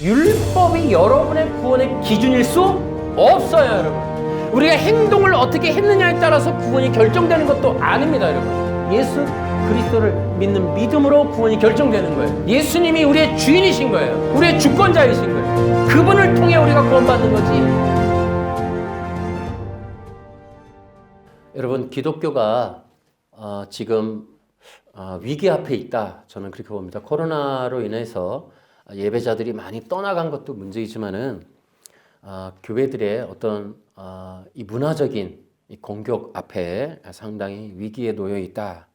율법이 여러분의 구원의 기준일 수 없어요, 여러분. 우리가 행동을 어떻게 했느냐에 따라서 구원이 결정되는 것도 아닙니다, 여러분. 예수 그리스도를 믿는 믿음으로 구원이 결정되는 거예요. 예수님이 우리의 주인이신 거예요. 우리의 주권자이신 거예요. 그분을 통해 우리가 구원받는 거지. 여러분, 기독교가 지금 위기 앞에 있다. 저는 그렇게 봅니다. 코로나로 인해서 예배자들이 많이 떠나간 것도 문제이지만은 교회들의 어떤 이 문화적인 이 공격 앞에 상당히 위기에 놓여 있다.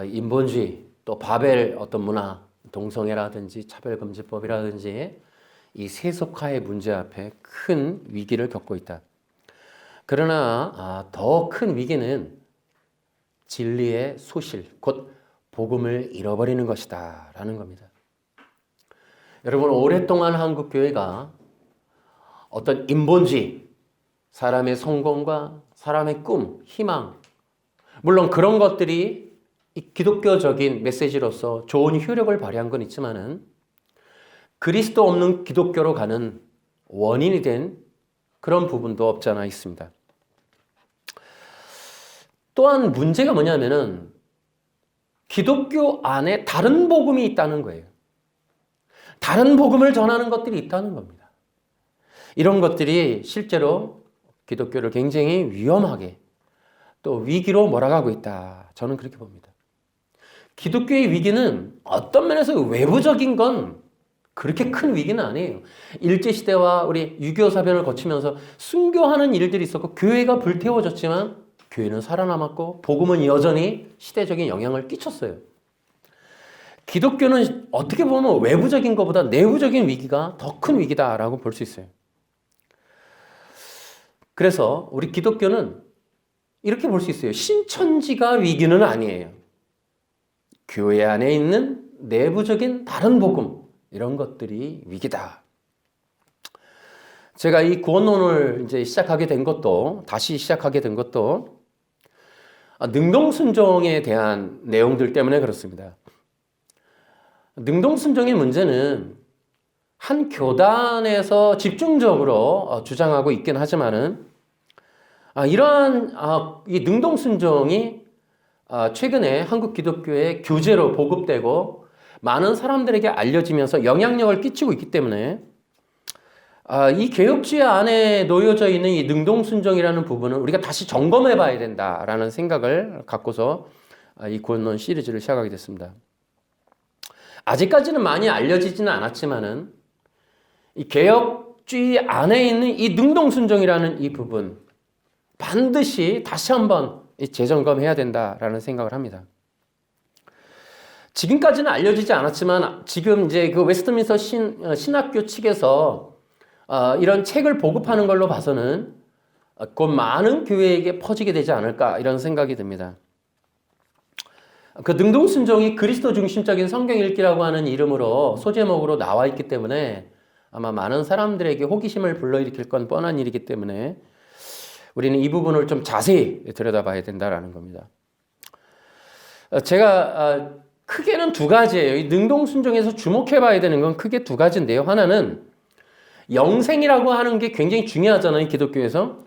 인본주의, 또 바벨 어떤 문화, 동성애라든지 차별금지법이라든지 이 세속화의 문제 앞에 큰 위기를 겪고 있다. 그러나 더 큰 위기는 진리의 소실, 곧 복음을 잃어버리는 것이다 라는 겁니다. 여러분, 오랫동안 한국교회가 어떤 인본주의, 사람의 성공과 사람의 꿈, 희망, 물론 그런 것들이 이 기독교적인 메시지로서 좋은 효력을 발휘한 건 있지만은 그리스도 없는 기독교로 가는 원인이 된 그런 부분도 없지 않아 있습니다. 또한 문제가 뭐냐면은 기독교 안에 다른 복음이 있다는 거예요. 다른 복음을 전하는 것들이 있다는 겁니다. 이런 것들이 실제로 기독교를 굉장히 위험하게 또 위기로 몰아가고 있다. 저는 그렇게 봅니다. 기독교의 위기는 어떤 면에서 외부적인 건 그렇게 큰 위기는 아니에요. 일제시대와 우리 6.25 사변을 거치면서 순교하는 일들이 있었고 교회가 불태워졌지만 교회는 살아남았고 복음은 여전히 시대적인 영향을 끼쳤어요. 기독교는 어떻게 보면 외부적인 것보다 내부적인 위기가 더 큰 위기다라고 볼 수 있어요. 그래서 우리 기독교는 이렇게 볼 수 있어요. 신천지가 위기는 아니에요. 교회 안에 있는 내부적인 다른 복음, 이런 것들이 위기다. 제가 이 구원론을 이제 다시 시작하게 된 것도 능동순종에 대한 내용들 때문에 그렇습니다. 능동순종의 문제는 한 교단에서 집중적으로 주장하고 있긴 하지만은 이러한 이 능동순종이 최근에 한국 기독교의 교재로 보급되고 많은 사람들에게 알려지면서 영향력을 끼치고 있기 때문에 이 개혁주의 안에 놓여져 있는 이 능동순종이라는 부분은 우리가 다시 점검해 봐야 된다라는 생각을 갖고서 이 구원론 시리즈를 시작하게 됐습니다. 아직까지는 많이 알려지지는 않았지만은 이 개혁주의 안에 있는 이 능동순종이라는 이 부분 반드시 다시 한번 재점검해야 된다라는 생각을 합니다. 지금까지는 알려지지 않았지만 지금 이제 그 웨스트민스터 신학교 측에서 이런 책을 보급하는 걸로 봐서는 곧 많은 교회에게 퍼지게 되지 않을까 이런 생각이 듭니다. 그 능동순종이 그리스도 중심적인 성경 읽기라고 하는 이름으로 소제목으로 나와 있기 때문에 아마 많은 사람들에게 호기심을 불러일으킬 건 뻔한 일이기 때문에 우리는 이 부분을 좀 자세히 들여다봐야 된다라는 겁니다. 제가 크게는 두 가지예요. 이 능동순종에서 주목해봐야 되는 건 크게 두 가지인데요. 하나는 영생이라고 하는 게 굉장히 중요하잖아요, 기독교에서.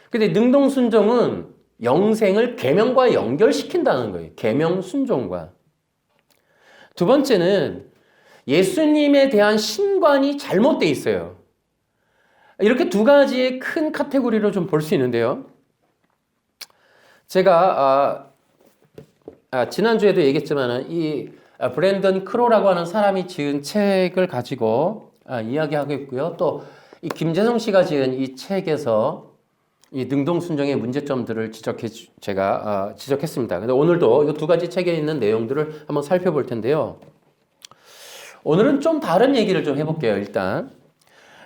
근데 능동순종은 영생을 계명과 연결시킨다는 거예요. 계명 순종과. 두 번째는 예수님에 대한 신관이 잘못돼 있어요. 이렇게 두 가지의 큰 카테고리로 좀 볼 수 있는데요. 제가 지난주에도 얘기했지만 이 브랜던 크로라고 하는 사람이 지은 책을 가지고 이야기하고 있고요. 또 이 김재성 씨가 지은 이 책에서 이 능동순종의 문제점들을 제가 지적했습니다. 근데 오늘도 이 두 가지 책에 있는 내용들을 한번 살펴볼 텐데요. 오늘은 좀 다른 얘기를 좀 해볼게요, 일단.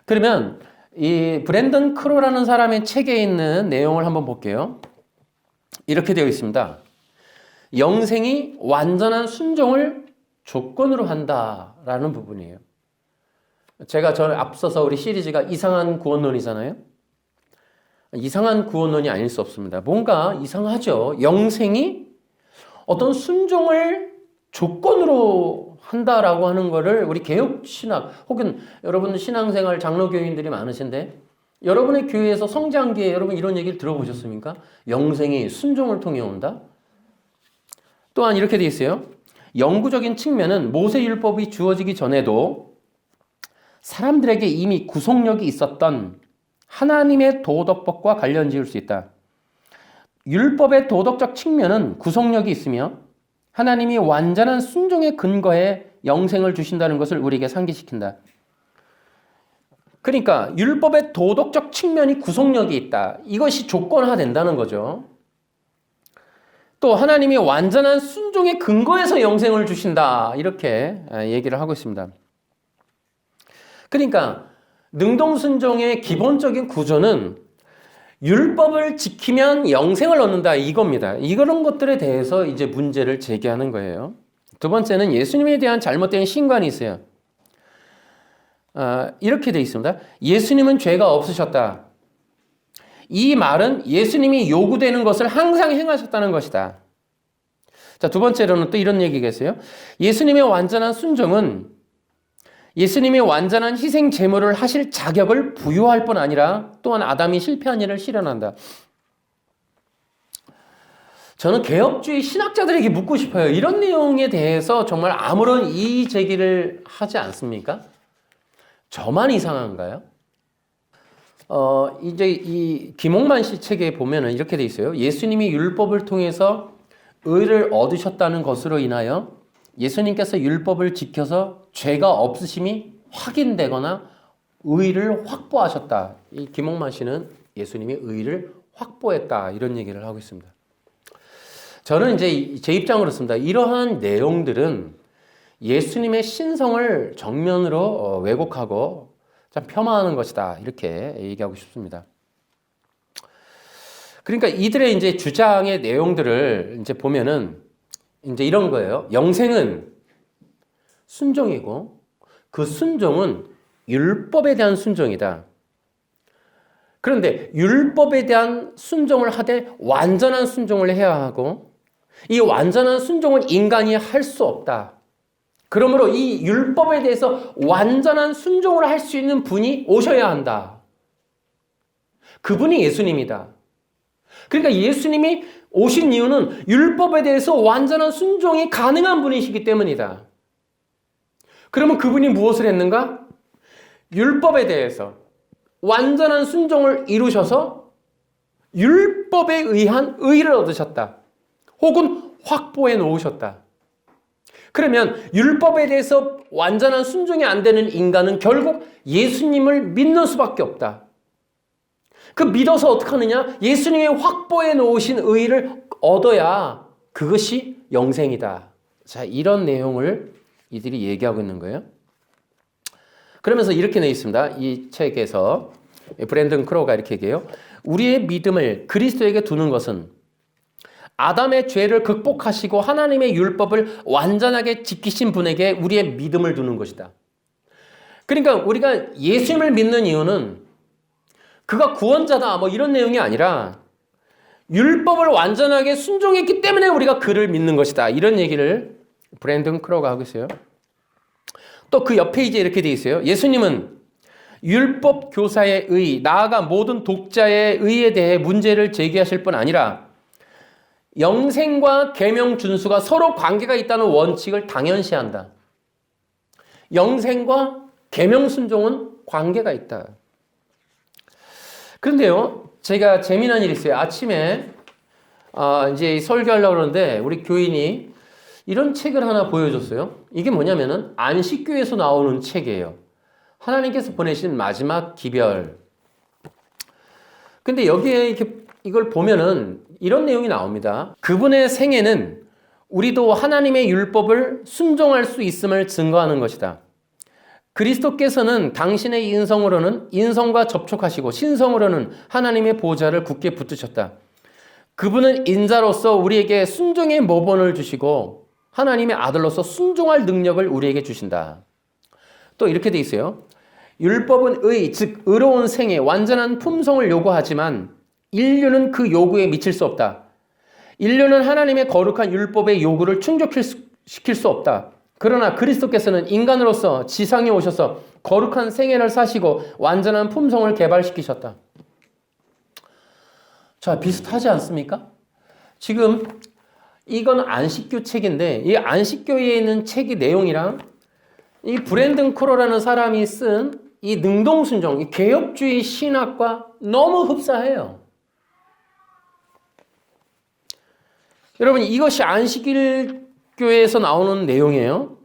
그러면 이 브랜던 크로라는 사람의 책에 있는 내용을 한번 볼게요. 이렇게 되어 있습니다. 영생이 완전한 순종을 조건으로 한다라는 부분이에요. 제가 앞서서 우리 시리즈가 이상한 구원론이잖아요. 이상한 구원론이 아닐 수 없습니다. 뭔가 이상하죠. 영생이 어떤 순종을 조건으로 한다라고 하는 거를 우리 개혁 신학 혹은 여러분 신앙생활 장로교인들이 많으신데 여러분의 교회에서 성장기에 여러분 이런 얘기를 들어보셨습니까? 영생이 순종을 통해 온다. 또한 이렇게 돼 있어요. 영구적인 측면은 모세율법이 주어지기 전에도 사람들에게 이미 구속력이 있었던 하나님의 도덕법과 관련 지을 수 있다. 율법의 도덕적 측면은 구속력이 있으며 하나님이 완전한 순종의 근거에 영생을 주신다는 것을 우리에게 상기시킨다. 그러니까 율법의 도덕적 측면이 구속력이 있다. 이것이 조건화된다는 거죠. 또 하나님이 완전한 순종의 근거에서 영생을 주신다. 이렇게 얘기를 하고 있습니다. 그러니까 능동순종의 기본적인 구조는 율법을 지키면 영생을 얻는다 이겁니다. 이런 것들에 대해서 이제 문제를 제기하는 거예요. 두 번째는 예수님에 대한 잘못된 신관이 있어요. 이렇게 돼 있습니다. 예수님은 죄가 없으셨다. 이 말은 예수님이 요구되는 것을 항상 행하셨다는 것이다. 자, 두 번째로는 또 이런 얘기가 있어요. 예수님의 완전한 순종은 예수님이 완전한 희생 제물을 하실 자격을 부여할 뿐 아니라 또한 아담이 실패한 일을 실현한다. 저는 개혁주의 신학자들에게 묻고 싶어요. 이런 내용에 대해서 정말 아무런 이의 제기를 하지 않습니까? 저만 이상한가요? 이제 이 김홍만 씨 책에 보면은 이렇게 돼 있어요. 예수님이 율법을 통해서 의를 얻으셨다는 것으로 인하여 예수님께서 율법을 지켜서 죄가 없으심이 확인되거나 의를 확보하셨다. 이 김홍만 씨는 예수님이 의를 확보했다. 이런 얘기를 하고 있습니다. 저는 이제 제 입장으로습니다. 이러한 내용들은 예수님의 신성을 정면으로 왜곡하고 참 폄하하는 것이다. 이렇게 얘기하고 싶습니다. 그러니까 이들의 이제 주장의 내용들을 이제 보면은 이제 이런 거예요. 영생은 순종이고 그 순종은 율법에 대한 순종이다. 그런데 율법에 대한 순종을 하되 완전한 순종을 해야 하고 이 완전한 순종은 인간이 할 수 없다. 그러므로 이 율법에 대해서 완전한 순종을 할 수 있는 분이 오셔야 한다. 그분이 예수님이다. 그러니까 예수님이 오신 이유는 율법에 대해서 완전한 순종이 가능한 분이시기 때문이다. 그러면 그분이 무엇을 했는가? 율법에 대해서 완전한 순종을 이루셔서 율법에 의한 의를 얻으셨다. 혹은 확보해 놓으셨다. 그러면 율법에 대해서 완전한 순종이 안 되는 인간은 결국 예수님을 믿는 수밖에 없다. 그 믿어서 어떻게 하느냐? 예수님이 확보해 놓으신 의를 얻어야 그것이 영생이다. 자, 이런 내용을 이들이 얘기하고 있는 거예요. 그러면서 이렇게 돼 있습니다. 이 책에서 브랜든 크로우가 이렇게 얘기해요. 우리의 믿음을 그리스도에게 두는 것은 아담의 죄를 극복하시고 하나님의 율법을 완전하게 지키신 분에게 우리의 믿음을 두는 것이다. 그러니까 우리가 예수님을 믿는 이유는 그가 구원자다 뭐 이런 내용이 아니라 율법을 완전하게 순종했기 때문에 우리가 그를 믿는 것이다. 이런 얘기를 브랜든 크로우가 하고 있어요. 또 그 옆 페이지에 이렇게 돼 있어요. 예수님은 율법 교사의 의, 나아가 모든 독자의 의에 대해 문제를 제기하실 뿐 아니라 영생과 계명 준수가 서로 관계가 있다는 원칙을 당연시한다. 영생과 계명 순종은 관계가 있다. 그런데요, 제가 재미난 일이 있어요. 아침에 이제 설교하려고 그러는데 우리 교인이 이런 책을 하나 보여줬어요. 이게 뭐냐면은 안식교에서 나오는 책이에요. 하나님께서 보내신 마지막 기별. 근데 여기에 이걸 보면은 이런 내용이 나옵니다. 그분의 생애는 우리도 하나님의 율법을 순종할 수 있음을 증거하는 것이다. 그리스도께서는 당신의 인성으로는 인성과 접촉하시고 신성으로는 하나님의 보좌를 굳게 붙드셨다. 그분은 인자로서 우리에게 순종의 모본을 주시고 하나님의 아들로서 순종할 능력을 우리에게 주신다. 또 이렇게 돼 있어요. 율법은 의, 즉 의로운 생애, 완전한 품성을 요구하지만 인류는 그 요구에 미칠 수 없다. 인류는 하나님의 거룩한 율법의 요구를 충족시킬 수 없다. 그러나 그리스도께서는 인간으로서 지상에 오셔서 거룩한 생애를 사시고 완전한 품성을 개발시키셨다. 자, 비슷하지 않습니까? 지금 이건 안식교 책인데 이 안식교에 있는 책의 내용이랑 이 브랜든 크로라는 사람이 쓴 이 능동순종, 이 개혁주의 신학과 너무 흡사해요. 여러분, 이것이 안식일교에서 나오는 내용이에요.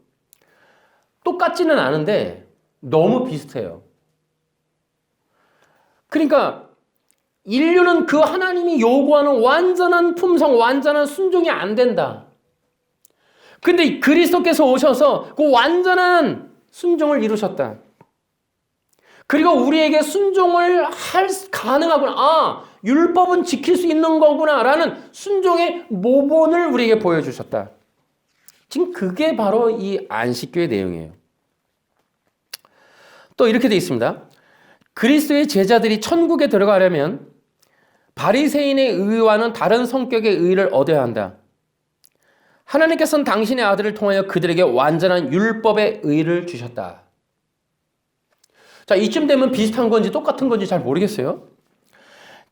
똑같지는 않은데 너무 비슷해요. 그러니까 인류는 그 하나님이 요구하는 완전한 품성, 완전한 순종이 안 된다. 근데 그리스도께서 오셔서 그 완전한 순종을 이루셨다. 그리고 우리에게 순종을 가능하구나. 아, 율법은 지킬 수 있는 거구나. 라는 순종의 모본을 우리에게 보여주셨다. 지금 그게 바로 이 안식교의 내용이에요. 또 이렇게 되어 있습니다. 그리스도의 제자들이 천국에 들어가려면 바리새인의 의와는 다른 성격의 의를 얻어야 한다. 하나님께서는 당신의 아들을 통하여 그들에게 완전한 율법의 의를 주셨다. 자, 이쯤 되면 비슷한 건지 똑같은 건지 잘 모르겠어요.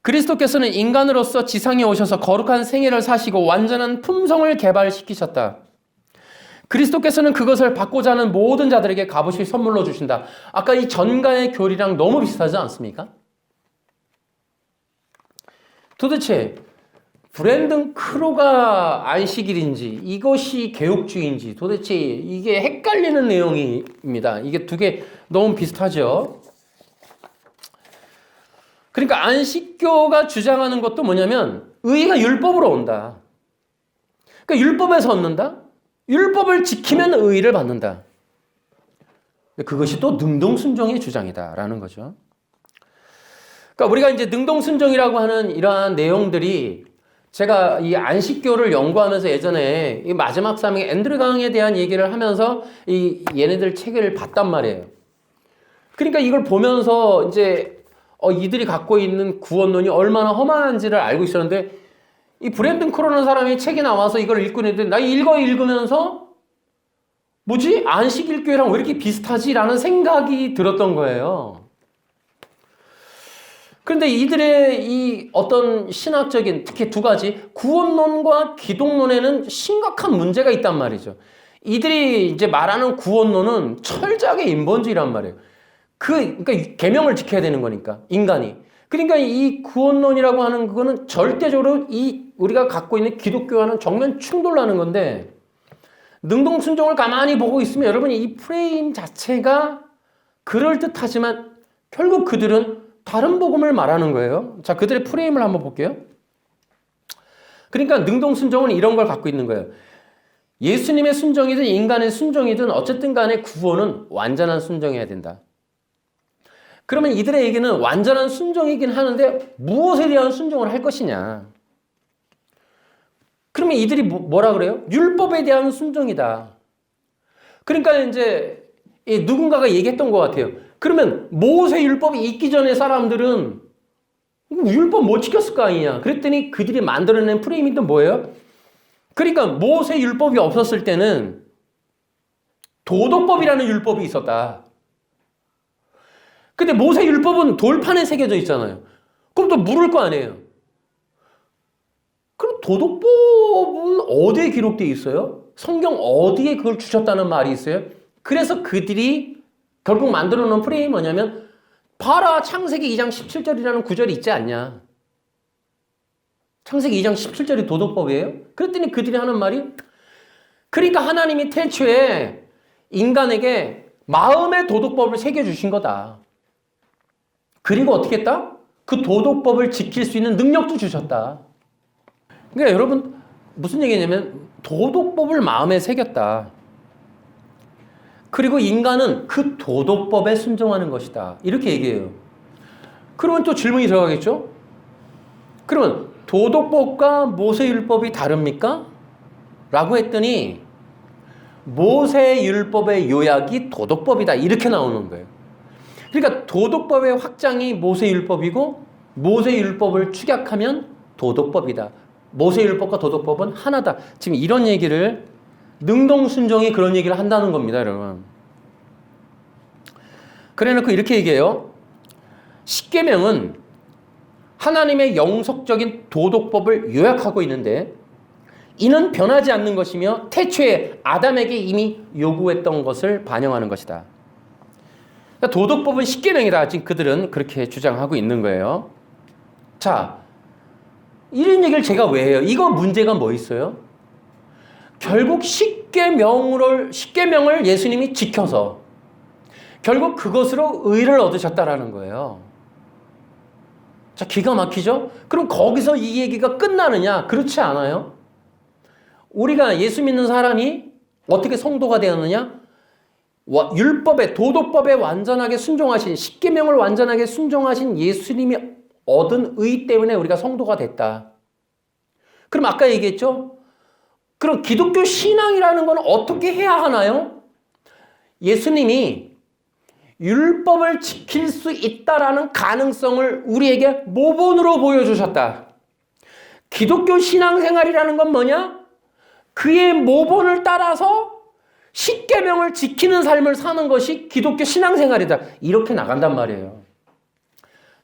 그리스도께서는 인간으로서 지상에 오셔서 거룩한 생애를 사시고 완전한 품성을 개발시키셨다. 그리스도께서는 그것을 받고자 하는 모든 자들에게 값없이 선물로 주신다. 아까 이 전가의 교리랑 너무 비슷하지 않습니까? 도대체 브랜든 크로가 안식일인지 이것이 개혁주의인지 도대체 이게 헷갈리는 내용입니다. 이게 두 개 너무 비슷하죠. 그러니까 안식교가 주장하는 것도 뭐냐면 의가 율법으로 온다. 그러니까 율법에서 얻는다. 율법을 지키면 의를 받는다. 그것이 또 능동순종의 주장이다라는 거죠. 그러니까 우리가 이제 능동순종이라고 하는 이러한 내용들이 제가 이 안식교를 연구하면서 예전에 이 마지막 사명의 앤드류 강에 대한 얘기를 하면서 얘네들 책을 봤단 말이에요. 그러니까 이걸 보면서 이제 이들이 갖고 있는 구원론이 얼마나 험한지를 알고 있었는데 이 브랜든 크로라는 사람이 책이 나와서 이걸 읽고 있는데 나 읽으면서 뭐지? 안식일교회랑 왜 이렇게 비슷하지? 라는 생각이 들었던 거예요. 그런데 이들의 이 어떤 신학적인 특히 두 가지 구원론과 기독론에는 심각한 문제가 있단 말이죠. 이들이 이제 말하는 구원론은 철저하게 인본주의란 말이에요. 그러니까 계명을 지켜야 되는 거니까 인간이. 그러니까 이 구원론이라고 하는 그거는 절대적으로 우리가 갖고 있는 기독교와는 정면 충돌하는 건데 능동순종을 가만히 보고 있으면 여러분이 이 프레임 자체가 그럴듯하지만 결국 그들은 다른 복음을 말하는 거예요. 자, 그들의 프레임을 한번 볼게요. 그러니까 능동순종은 이런 걸 갖고 있는 거예요. 예수님의 순종이든 인간의 순종이든 어쨌든 간에 구원은 완전한 순종해야 된다. 그러면 이들의 얘기는 완전한 순종이긴 하는데 무엇에 대한 순종을 할 것이냐. 그러면 이들이 뭐라 그래요? 율법에 대한 순종이다. 그러니까 이제 누군가가 얘기했던 것 같아요. 그러면 모세 율법이 있기 전에 사람들은 율법 못 지켰을 거 아니냐. 그랬더니 그들이 만들어낸 프레임이 또 뭐예요? 그러니까 모세 율법이 없었을 때는 도덕법이라는 율법이 있었다. 근데 모세 율법은 돌판에 새겨져 있잖아요. 그럼 또 물을 거 아니에요. 그럼 도덕법은 어디에 기록되어 있어요? 성경 어디에 그걸 주셨다는 말이 있어요? 그래서 그들이 결국 만들어 놓은 프레임이 뭐냐면 봐라 창세기 2장 17절이라는 구절이 있지 않냐. 창세기 2장 17절이 도덕법이에요? 그랬더니 그들이 하는 말이 그러니까 하나님이 태초에 인간에게 마음의 도덕법을 새겨주신 거다. 그리고 어떻게 했다? 그 도덕법을 지킬 수 있는 능력도 주셨다. 그러니까 여러분 무슨 얘기냐면 도덕법을 마음에 새겼다. 그리고 인간은 그 도덕법에 순종하는 것이다. 이렇게 얘기해요. 그러면 또 질문이 들어가겠죠? 그러면 도덕법과 모세율법이 다릅니까? 라고 했더니 모세율법의 요약이 도덕법이다. 이렇게 나오는 거예요. 그러니까 도덕법의 확장이 모세율법이고 모세율법을 축약하면 도덕법이다. 모세율법과 도덕법은 하나다. 지금 이런 얘기를 능동순종이 그런 얘기를 한다는 겁니다, 여러분. 그래놓고 이렇게 얘기해요. 십계명은 하나님의 영속적인 도덕법을 요약하고 있는데 이는 변하지 않는 것이며 태초에 아담에게 이미 요구했던 것을 반영하는 것이다. 그러니까 도덕법은 십계명이다. 지금 그들은 그렇게 주장하고 있는 거예요. 자, 이런 얘기를 제가 왜 해요? 이거 문제가 뭐 있어요? 결국 십계명을 예수님이 지켜서 결국 그것으로 의를 얻으셨다라는 거예요. 자, 기가 막히죠? 그럼 거기서 이 얘기가 끝나느냐? 그렇지 않아요. 우리가 예수 믿는 사람이 어떻게 성도가 되었느냐? 율법에, 도덕법에 완전하게 순종하신, 십계명을 완전하게 순종하신 예수님이 얻은 의 때문에 우리가 성도가 됐다. 그럼 아까 얘기했죠? 그럼 기독교 신앙이라는 건 어떻게 해야 하나요? 예수님이 율법을 지킬 수 있다라는 가능성을 우리에게 모본으로 보여주셨다. 기독교 신앙생활이라는 건 뭐냐? 그의 모본을 따라서 십계명을 지키는 삶을 사는 것이 기독교 신앙생활이다. 이렇게 나간단 말이에요.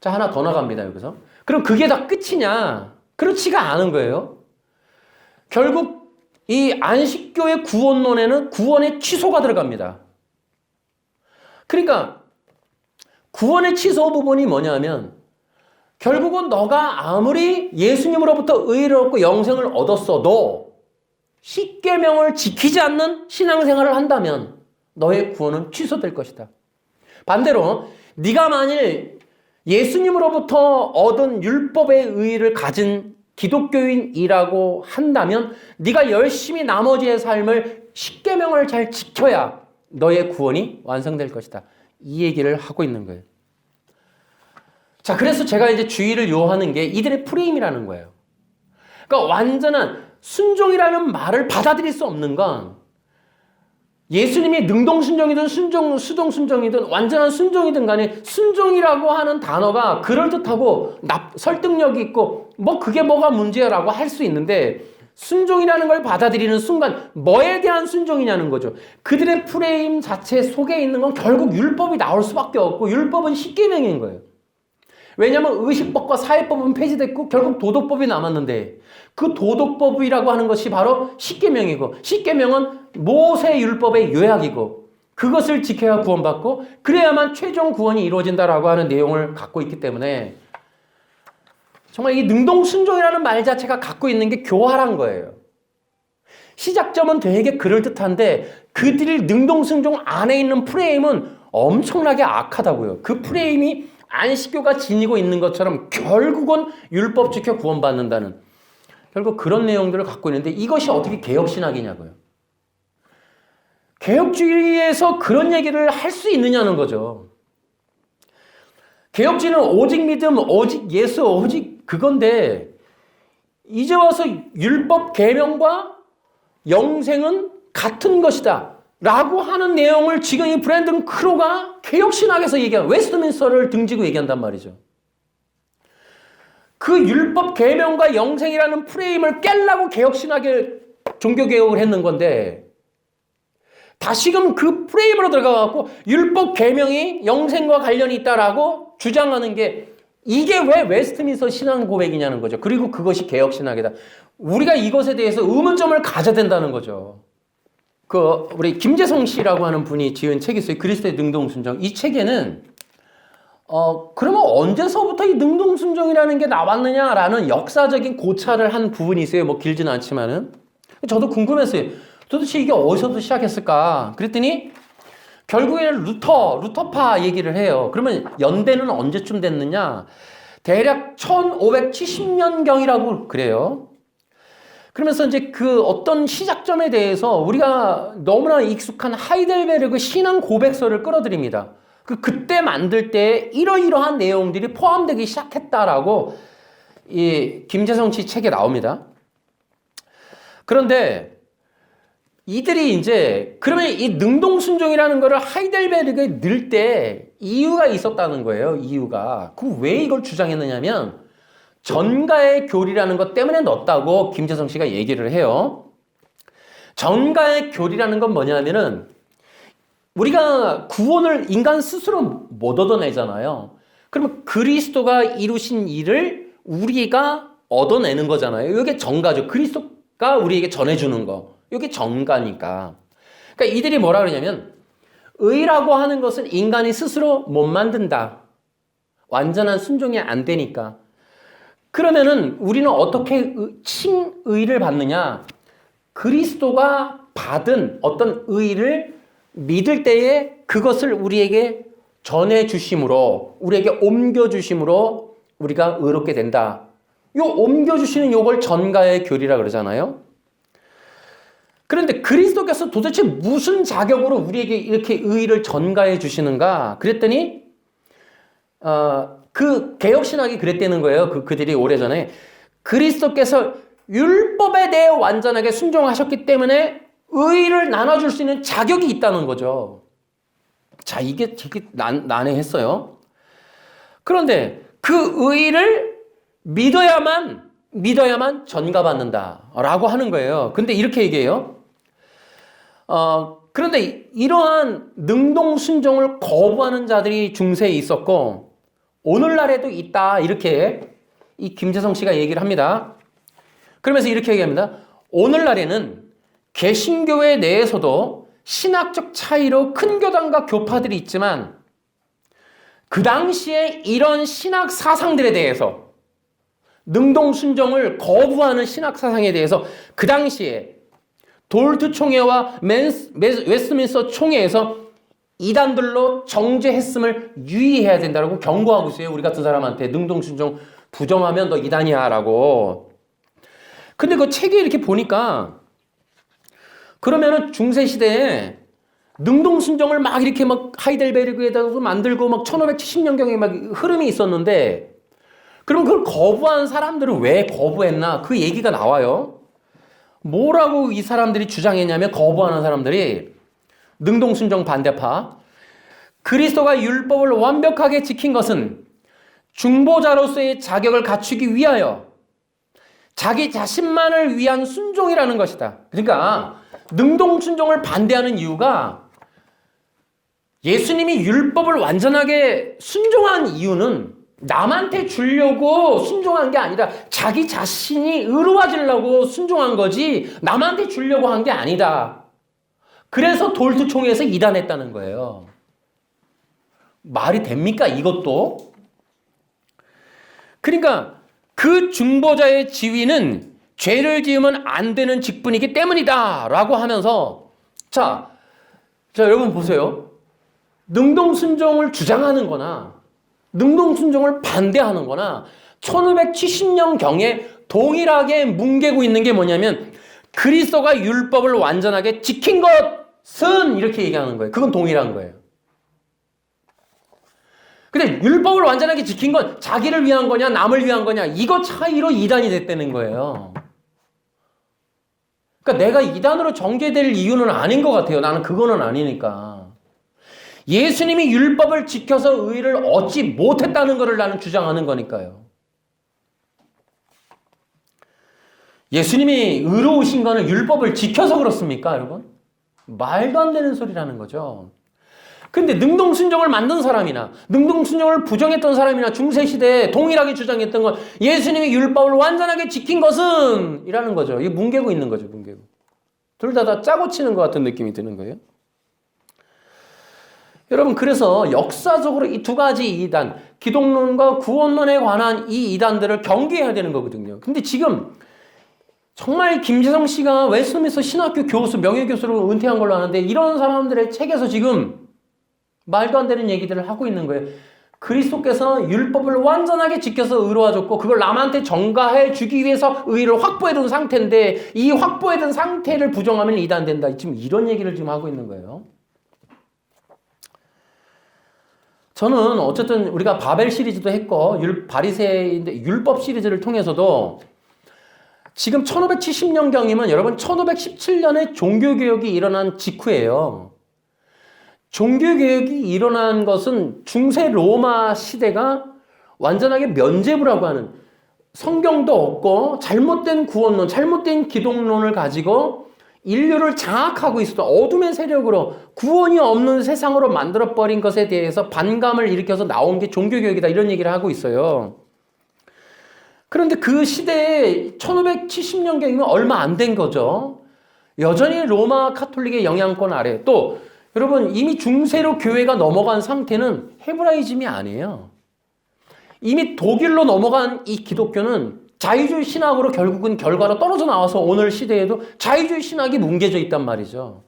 자, 하나 더 나갑니다, 여기서. 그럼 그게 다 끝이냐? 그렇지가 않은 거예요. 결국 이 안식교의 구원론에는 구원의 취소가 들어갑니다. 그러니까 구원의 취소 부분이 뭐냐면 결국은 너가 아무리 예수님으로부터 의를 얻고 영생을 얻었어도 십계명을 지키지 않는 신앙생활을 한다면 너의 구원은 취소될 것이다. 반대로 네가 만일 예수님으로부터 얻은 율법의 의의를 가진 기독교인이라고 한다면 네가 열심히 나머지의 삶을 십계명을 잘 지켜야 너의 구원이 완성될 것이다. 이 얘기를 하고 있는 거예요. 자, 그래서 제가 이제 주의를 요하는 게 이들의 프레임이라는 거예요. 그러니까 완전한 순종이라는 말을 받아들일 수 없는 건 예수님이 능동순종이든 수동순종이든 완전한 순종이든 간에 순종이라고 하는 단어가 그럴듯하고 설득력이 있고 뭐 그게 뭐가 문제야라고 할 수 있는데 순종이라는 걸 받아들이는 순간 뭐에 대한 순종이냐는 거죠. 그들의 프레임 자체 속에 있는 건 결국 율법이 나올 수밖에 없고 율법은 십계명인 거예요. 왜냐하면 의식법과 사회법은 폐지됐고 결국 도덕법이 남았는데 그 도덕법이라고 하는 것이 바로 십계명이고 십계명은 모세 율법의 요약이고 그것을 지켜야 구원받고 그래야만 최종 구원이 이루어진다라고 하는 내용을 갖고 있기 때문에 정말 이 능동순종이라는 말 자체가 갖고 있는 게 교활한 거예요. 시작점은 되게 그럴듯한데 그들이 능동순종 안에 있는 프레임은 엄청나게 악하다고요. 그 프레임이 안식교가 지니고 있는 것처럼 결국은 율법 지켜 구원받는다는 결국 그런 내용들을 갖고 있는데 이것이 어떻게 개혁신학이냐고요. 개혁주의에서 그런 얘기를 할 수 있느냐는 거죠. 개혁주의는 오직 믿음, 오직 예수, 오직 그건데 이제 와서 율법 계명과 영생은 같은 것이다 라고 하는 내용을 지금 이 브랜든 크로가 개혁신학에서 얘기한 웨스트민스터를 등지고 얘기한단 말이죠. 그 율법 계명과 영생이라는 프레임을 깨려고 개혁신학의 종교개혁을 했는 건데 다시금 그 프레임으로 들어가갖고 율법 계명이 영생과 관련이 있다라고 주장하는 게 이게 왜 웨스트민스터 신앙 고백이냐는 거죠. 그리고 그것이 개혁신학이다. 우리가 이것에 대해서 의문점을 가져야 된다는 거죠. 우리 김재성 씨라고 하는 분이 지은 책이 있어요. 그리스도의 능동순종. 이 책에는 그러면 언제서부터 이 능동순종이라는 게 나왔느냐라는 역사적인 고찰을 한 부분이 있어요. 뭐 길지는 않지만은. 저도 궁금했어요. 도대체 이게 어디서부터 시작했을까? 그랬더니 결국에는 루터파 얘기를 해요. 그러면 연대는 언제쯤 됐느냐? 대략 1570년경이라고 그래요. 그러면서 이제 그 어떤 시작점에 대해서 우리가 너무나 익숙한 하이델베르그 신앙 고백서를 끌어들입니다. 그때 만들 때 이러이러한 내용들이 포함되기 시작했다라고 이 김재성 씨 책에 나옵니다. 그런데 이들이 이제 그러면 이 능동순종이라는 거를 하이델베르그에 넣을 때 이유가 있었다는 거예요. 이유가. 왜 이걸 주장했느냐면 전가의 교리라는 것 때문에 넣었다고 김재성 씨가 얘기를 해요. 전가의 교리라는 건 뭐냐면은 우리가 구원을 인간 스스로 못 얻어내잖아요. 그러면 그리스도가 이루신 일을 우리가 얻어내는 거잖아요. 이게 전가죠. 그리스도가 우리에게 전해주는 거. 이게 전가니까. 그러니까 이들이 뭐라 그러냐면 의라고 하는 것은 인간이 스스로 못 만든다. 완전한 순종이 안 되니까. 그러면은 우리는 어떻게 칭의를 받느냐? 그리스도가 받은 어떤 의를 믿을 때에 그것을 우리에게 전해 주심으로, 우리에게 옮겨 주심으로 우리가 의롭게 된다. 요 옮겨 주시는 요걸 전가의 교리라 그러잖아요. 그런데 그리스도께서 도대체 무슨 자격으로 우리에게 이렇게 의를 전가해 주시는가? 그랬더니 그 개혁신학이 그랬다는 거예요. 그들이 오래전에 그리스도께서 율법에 대해 완전하게 순종하셨기 때문에 의를 나눠줄 수 있는 자격이 있다는 거죠. 자, 이게 되게 난해했어요. 그런데 그 의를 믿어야만 전가받는다라고 하는 거예요. 근데 이렇게 얘기해요. 그런데 이러한 능동순종을 거부하는 자들이 중세에 있었고 오늘날에도 있다. 이렇게 이 김재성 씨가 얘기를 합니다. 그러면서 이렇게 얘기합니다. 오늘날에는 개신교회 내에서도 신학적 차이로 큰 교단과 교파들이 있지만 그 당시에 이런 신학 사상들에 대해서 능동순종을 거부하는 신학 사상에 대해서 그 당시에 돌트 총회와 웨스트민스터 총회에서 이단들로 정죄했음을 유의해야 된다고 경고하고 있어요. 우리 같은 사람한테 능동순종 부정하면 너 이단이야 라고. 근데 그 책에 이렇게 보니까 그러면은 중세시대에 능동순종을 막 이렇게 막 하이델베르그에다가 만들고 막 1570년경에 막 흐름이 있었는데 그럼 그걸 거부한 사람들은 왜 거부했나? 그 얘기가 나와요. 뭐라고 이 사람들이 주장했냐면 거부하는 사람들이 능동순종 반대파. 그리스도가 율법을 완벽하게 지킨 것은 중보자로서의 자격을 갖추기 위하여 자기 자신만을 위한 순종이라는 것이다. 그러니까 능동순종을 반대하는 이유가 예수님이 율법을 완전하게 순종한 이유는 남한테 주려고 순종한 게 아니라 자기 자신이 의로워지려고 순종한 거지 남한테 주려고 한 게 아니다. 그래서 돌트 총회에서 이단했다는 거예요. 말이 됩니까 이것도? 그러니까 그 중보자의 지위는 죄를 지으면 안 되는 직분이기 때문이다 라고 하면서 자 여러분 보세요. 능동순종을 주장하는 거나 능동순종을 반대하는 거나 1570년경에 동일하게 뭉개고 있는 게 뭐냐면 그리스도가 율법을 완전하게 지킨 것은 이렇게 얘기하는 거예요. 그건 동일한 거예요. 근데 율법을 완전하게 지킨 건 자기를 위한 거냐 남을 위한 거냐 이거 차이로 이단이 됐다는 거예요. 그러니까 내가 이단으로 정죄될 이유는 아닌 것 같아요. 나는 그거는 아니니까. 예수님이 율법을 지켜서 의를 얻지 못했다는 것을 나는 주장하는 거니까요. 예수님이 의로우신 거는 율법을 지켜서 그렇습니까, 여러분? 말도 안 되는 소리라는 거죠. 근데 능동순종을 만든 사람이나 능동순종을 부정했던 사람이나 중세시대에 동일하게 주장했던 건 예수님이 율법을 완전하게 지킨 것은 이라는 거죠. 이게 뭉개고 있는 거죠. 뭉개고. 둘 다 짜고 치는 것 같은 느낌이 드는 거예요. 여러분 그래서 역사적으로 이 두 가지 이단, 기독론과 구원론에 관한 이 이단들을 경계해야 되는 거거든요. 근데 지금 정말 김재성 씨가 웨스트민스터 신학교 교수, 명예교수로 은퇴한 걸로 아는데 이런 사람들의 책에서 지금 말도 안 되는 얘기들을 하고 있는 거예요. 그리스도께서 율법을 완전하게 지켜서 의로워졌고 그걸 남한테 전가해 주기 위해서 의를 확보해둔 상태인데 이 확보해둔 상태를 부정하면 이단된다. 지금 이런 얘기를 지금 하고 있는 거예요. 저는 어쨌든 우리가 바벨 시리즈도 했고 바리새인데 율법 시리즈를 통해서도 지금 1570년경이면 여러분 1517년에 종교개혁이 일어난 직후예요. 종교개혁이 일어난 것은 중세 로마 시대가 완전하게 면죄부라고 하는 성경도 없고 잘못된 구원론, 잘못된 기독론을 가지고 인류를 장악하고 있었던 어둠의 세력으로 구원이 없는 세상으로 만들어버린 것에 대해서 반감을 일으켜서 나온 게 종교개혁이다 이런 얘기를 하고 있어요. 그런데 그 시대에 1570년경이면 얼마 안 된 거죠. 여전히 로마 카톨릭의 영향권 아래 또 여러분 이미 중세로 교회가 넘어간 상태는 헤브라이즘이 아니에요. 이미 독일로 넘어간 이 기독교는 자유주의 신학으로 결국은 결과로 떨어져 나와서 오늘 시대에도 자유주의 신학이 뭉개져 있단 말이죠.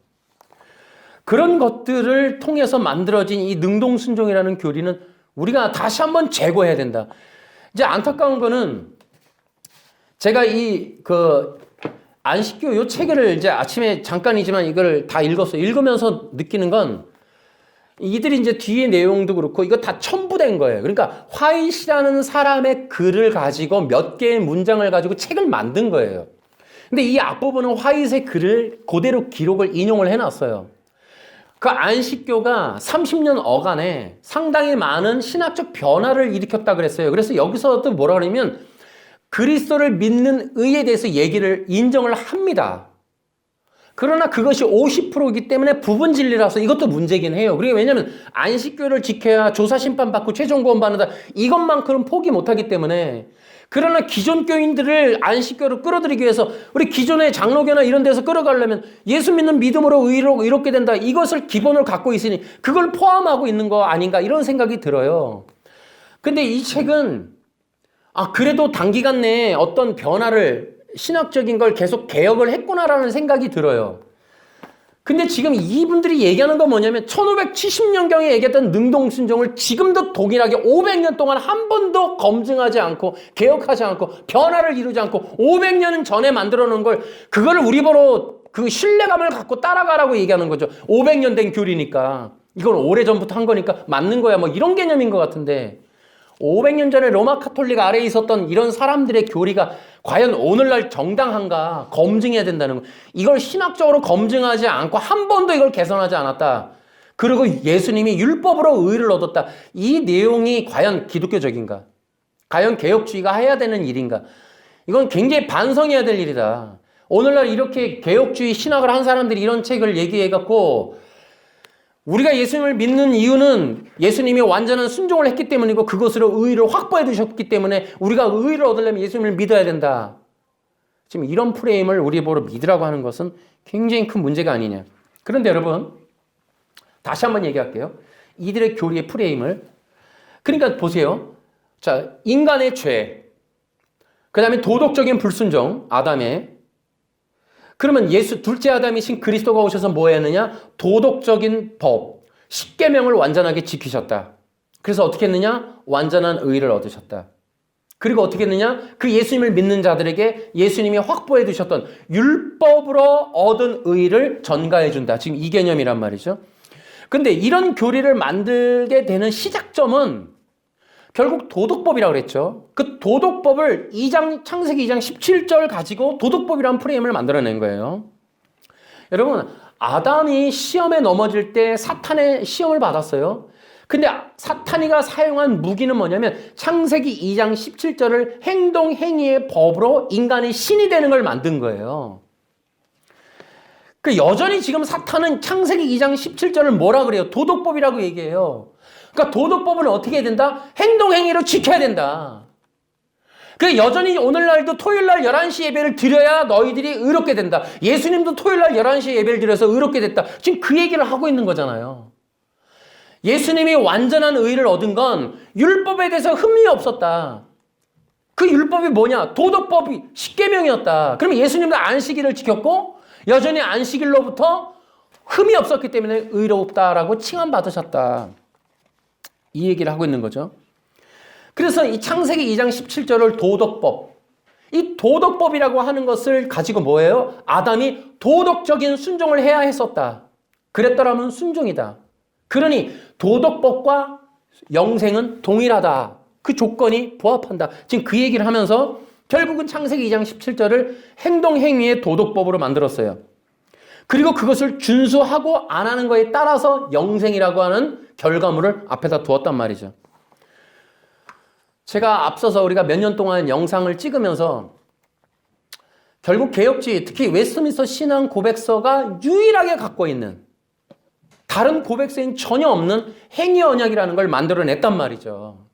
그런 것들을 통해서 만들어진 이 능동순종이라는 교리는 우리가 다시 한번 재고해야 된다. 이제 안타까운 거는 제가 안식교 요 책을 이제 아침에 잠깐이지만 이걸 다 읽었어요. 읽으면서 느끼는 건 이들이 이제 뒤에 내용도 그렇고 이거 다 첨부된 거예요. 그러니까 화이트라는 사람의 글을 가지고 몇 개의 문장을 가지고 책을 만든 거예요. 근데 이 앞부분은 화이트의 글을 그대로 기록을 인용을 해놨어요. 그 안식교가 30년 어간에 상당히 많은 신학적 변화를 일으켰다 그랬어요. 그래서 여기서 또 뭐라 그러냐면 그리스도를 믿는 의에 대해서 얘기를 인정을 합니다. 그러나 그것이 50%이기 때문에 부분 진리라서 이것도 문제긴 해요. 그게 왜냐하면 안식교를 지켜야 조사 심판받고 최종 구원받는다. 이것만큼은 포기 못하기 때문에. 그러나 기존 교인들을 안식교로 끌어들이기 위해서 우리 기존의 장로교나 이런 데서 끌어가려면 예수 믿는 믿음으로 의롭게 된다. 이것을 기본을 갖고 있으니 그걸 포함하고 있는 거 아닌가 이런 생각이 들어요. 근데 이 책은 그래도 단기간 내에 어떤 변화를 신학적인 걸 계속 개혁을 했구나라는 생각이 들어요. 근데 지금 이분들이 얘기하는 건 뭐냐면 1570년경에 얘기했던 능동순종을 지금도 동일하게 500년 동안 한 번도 검증하지 않고 개혁하지 않고 변화를 이루지 않고 500년 전에 만들어 놓은 걸 그걸 우리 보러 그 신뢰감을 갖고 따라가라고 얘기하는 거죠. 500년 된 교리니까 이건 오래전부터 한 거니까 맞는 거야 뭐 이런 개념인 것 같은데 500년 전에 로마 카톨릭 아래에 있었던 이런 사람들의 교리가 과연 오늘날 정당한가 검증해야 된다는 거. 이걸 신학적으로 검증하지 않고 한 번도 이걸 개선하지 않았다. 그리고 예수님이 율법으로 의를 얻었다. 이 내용이 과연 기독교적인가? 과연 개혁주의가 해야 되는 일인가? 이건 굉장히 반성해야 될 일이다. 오늘날 이렇게 개혁주의 신학을 한 사람들이 이런 책을 얘기해갖고 우리가 예수님을 믿는 이유는 예수님이 완전한 순종을 했기 때문이고 그것으로 의의를 확보해 두셨기 때문에 우리가 의의를 얻으려면 예수님을 믿어야 된다. 지금 이런 프레임을 우리 보러 믿으라고 하는 것은 굉장히 큰 문제가 아니냐. 그런데 여러분 다시 한번 얘기할게요. 이들의 교리의 프레임을 그러니까 보세요. 자, 인간의 죄 그 다음에 도덕적인 불순종 아담의 그러면 둘째 아담이신 그리스도가 오셔서 뭐 했느냐? 도덕적인 법, 십계명을 완전하게 지키셨다. 그래서 어떻게 했느냐? 완전한 의를 얻으셨다. 그리고 어떻게 했느냐? 그 예수님을 믿는 자들에게 예수님이 확보해 두셨던 율법으로 얻은 의를 전가해 준다. 지금 이 개념이란 말이죠. 근데 이런 교리를 만들게 되는 시작점은 결국 도덕법이라고 그랬죠. 그 도덕법을 창세기 2장 17절 가지고 도덕법이라는 프레임을 만들어낸 거예요. 여러분, 아담이 시험에 넘어질 때 사탄의 시험을 받았어요. 근데 사탄이가 사용한 무기는 뭐냐면 창세기 2장 17절을 행동, 행위의 법으로 인간이 신이 되는 걸 만든 거예요. 그 여전히 지금 사탄은 창세기 2장 17절을 뭐라 그래요? 도덕법이라고 얘기해요. 그러니까 도덕법은 어떻게 해야 된다? 행동, 행위로 지켜야 된다. 그 여전히 오늘날도 토요일날 11시 예배를 드려야 너희들이 의롭게 된다. 예수님도 토요일날 11시에 예배를 드려서 의롭게 됐다. 지금 그 얘기를 하고 있는 거잖아요. 예수님이 완전한 의를 얻은 건 율법에 대해서 흠이 없었다. 그 율법이 뭐냐? 도덕법이 십계명이었다. 그러면 예수님도 안식일을 지켰고 여전히 안식일로부터 흠이 없었기 때문에 의롭다라고 칭함받으셨다. 이 얘기를 하고 있는 거죠. 그래서 이 창세기 2장 17절을 도덕법, 이 도덕법이라고 하는 것을 가지고 뭐예요? 아담이 도덕적인 순종을 해야 했었다. 그랬더라면 순종이다. 그러니 도덕법과 영생은 동일하다. 그 조건이 부합한다. 지금 그 얘기를 하면서 결국은 창세기 2장 17절을 행동, 행위의 도덕법으로 만들었어요. 그리고 그것을 준수하고 안 하는 거에 따라서 영생이라고 하는 결과물을 앞에다 두었단 말이죠. 제가 앞서서 우리가 몇 년 동안 영상을 찍으면서 결국 개혁주의, 특히 웨스트민스터 신앙 고백서가 유일하게 갖고 있는 다른 고백서엔 전혀 없는 행위 언약이라는 걸 만들어냈단 말이죠.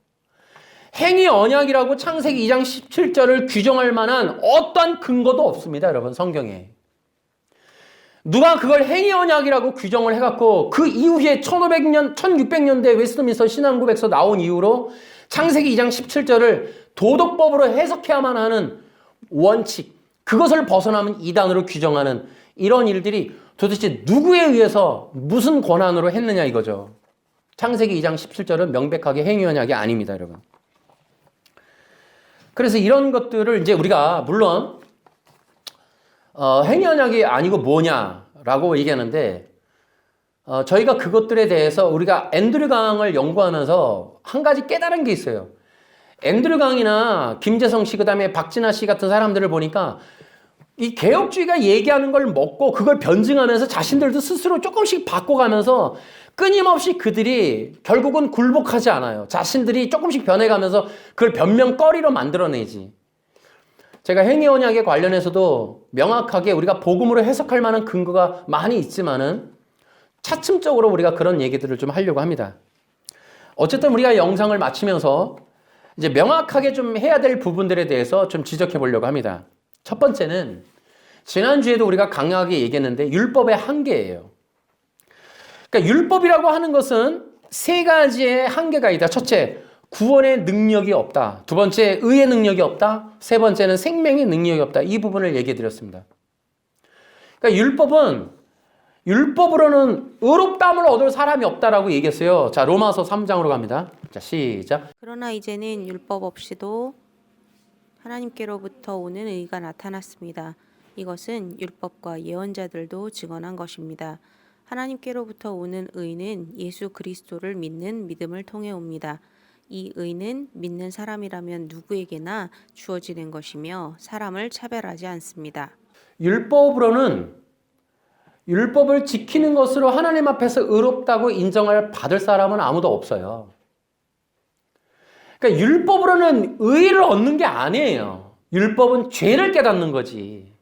행위 언약이라고 창세기 2장 17절을 규정할 만한 어떠한 근거도 없습니다, 여러분, 성경에. 누가 그걸 행위 언약이라고 규정을 해갖고 그 이후에 1500년, 1600년대 웨스트민스터 신앙 고백서 나온 이후로 창세기 2장 17절을 도덕법으로 해석해야만 하는 원칙, 그것을 벗어나면 이단으로 규정하는 이런 일들이 도대체 누구에 의해서 무슨 권한으로 했느냐 이거죠. 창세기 2장 17절은 명백하게 행위 언약이 아닙니다, 여러분. 그래서 이런 것들을 이제 우리가 물론 행위 언약이 아니고 뭐냐라고 얘기하는데 저희가 그것들에 대해서 우리가 앤드류 강을 연구하면서 한 가지 깨달은 게 있어요. 앤드류 강이나 김재성 씨, 그다음에 박진아 씨 같은 사람들을 보니까 이 개혁주의가 얘기하는 걸 먹고 그걸 변증하면서 자신들도 스스로 조금씩 바꿔가면서 끊임없이 그들이 결국은 굴복하지 않아요. 자신들이 조금씩 변해가면서 그걸 변명거리로 만들어내지. 제가 행위 언약에 관련해서도 명확하게 우리가 복음으로 해석할 만한 근거가 많이 있지만은 차츰적으로 우리가 그런 얘기들을 좀 하려고 합니다. 어쨌든 우리가 영상을 마치면서 이제 명확하게 좀 해야 될 부분들에 대해서 좀 지적해 보려고 합니다. 첫 번째는 지난주에도 우리가 강하게 얘기했는데 율법의 한계예요. 그러니까 율법이라고 하는 것은 세 가지의 한계가 있다. 첫째, 구원의 능력이 없다. 두 번째, 의의 능력이 없다. 세 번째는 생명의 능력이 없다. 이 부분을 얘기해 드렸습니다. 그러니까 율법으로는 의롭다함을 얻을 사람이 없다라고 얘기했어요. 자, 로마서 3장으로 갑니다. 자, 시작. 그러나 이제는 율법 없이도 하나님께로부터 오는 의가 나타났습니다. 이것은 율법과 예언자들도 증언한 것입니다. 하나님께로부터 오는 의는 예수 그리스도를 믿는 믿음을 통해 옵니다. 이 의는 믿는 사람이라면 누구에게나 주어지는 것이며 사람을 차별하지 않습니다. 율법을 지키는 것으로 하나님 앞에서 의롭다고 받을 사람은 아무도 없어요. 그러니까 율법으로는 의를 얻는 게 아니에요. 율법은 죄를 깨닫는 거지.